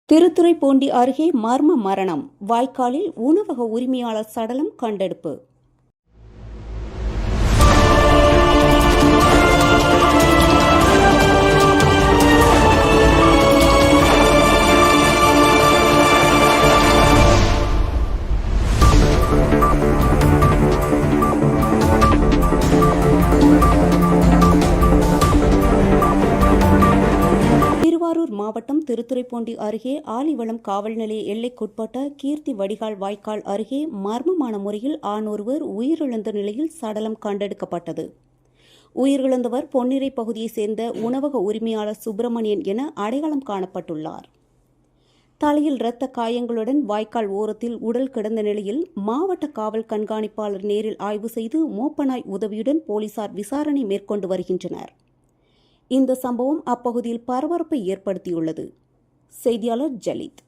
திருத்துறைப்பூண்டி அருகே மர்ம மரணம். வாய்க்காலில் உணவக உரிமையாளர் சடலம் கண்டெடுப்பு. திருவாரூர் மாவட்டம் திருத்துறைப்பூண்டி அருகே ஆலிவளம் காவல் நிலைய எல்லைக்குட்பட்ட கீர்த்தி வடிகால் வாய்க்கால் அருகே மர்மமான முறையில் ஆண் ஒருவர் உயிரிழந்த நிலையில் சடலம் கண்டெடுக்கப்பட்டது. உயிரிழந்தவர் பொன்னிறை பகுதியைச் சேர்ந்த உணவக உரிமையாளர் சுப்பிரமணியன் என அடையாளம் காணப்பட்டுள்ளார். தலையில் இரத்த காயங்களுடன் வாய்க்கால் ஓரத்தில் உடல் கிடந்த நிலையில் மாவட்ட காவல் கண்காணிப்பாளர் நேரில் ஆய்வு செய்து மோப்பநாய் உதவியுடன் போலீசார் விசாரணை மேற்கொண்டு வருகின்றனர். இந்த சம்பவம் அப்பகுதியில் பரபரப்பை ஏற்படுத்தியுள்ளது. செய்தியாளர் ஜலித்.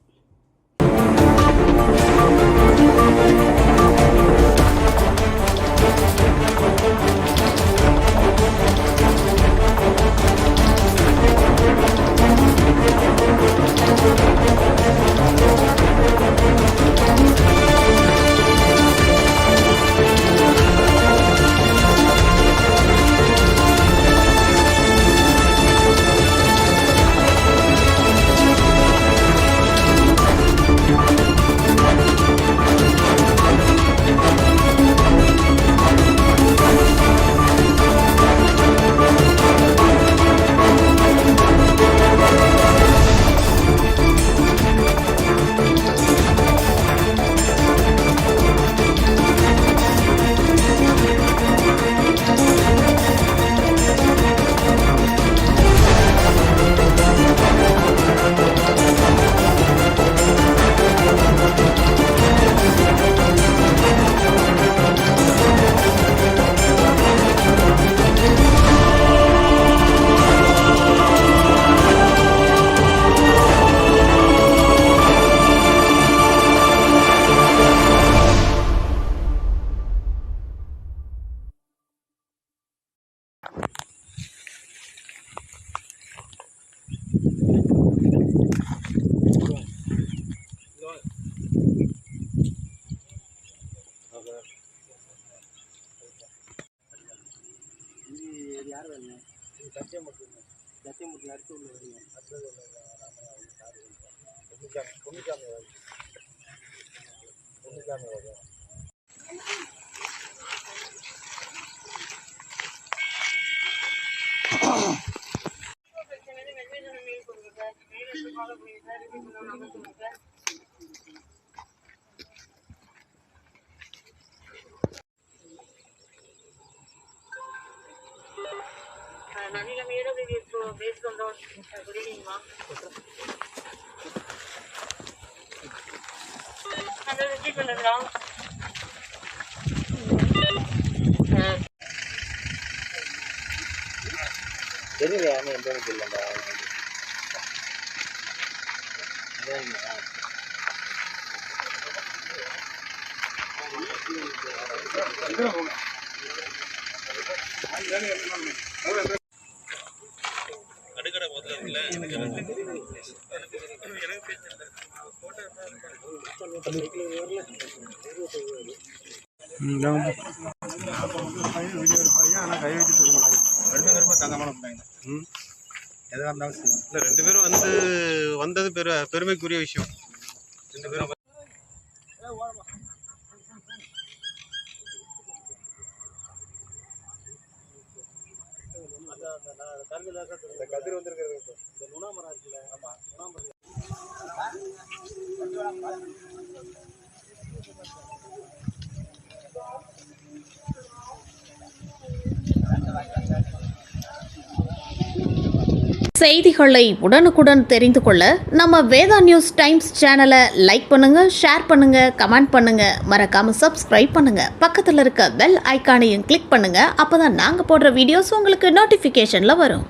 அடுத்து Navila Mero based on the good evening, ma'am. அடுக்கடை போதுல ரெண்டு பேரும் வந்தது பெருமைக்குரிய விஷயம். ரெண்டு பேரும் கதிர் வந்திருக்கிறது இந்த நுணாமரம் இருக்குல்ல. ஆமா, நுணாமரம். செய்திகளை உடனுக்குடன் தெரிந்து கொள்ள நம்ம வேதா நியூஸ் டைம்ஸ் சேனலை லைக் பண்ணுங்க, ஷேர் பண்ணுங்க, கமெண்ட் பண்ணுங்க, மறக்காம சப்ஸ்கிரைப் பண்ணுங்க. பக்கத்தில் இருக்க பெல் ஐகானையும் கிளிக் பண்ணுங்க. அப்பதான் நாங்க போடுற வீடியோஸ் உங்களுக்கு நோட்டிபிகேஷன்ல வரும்.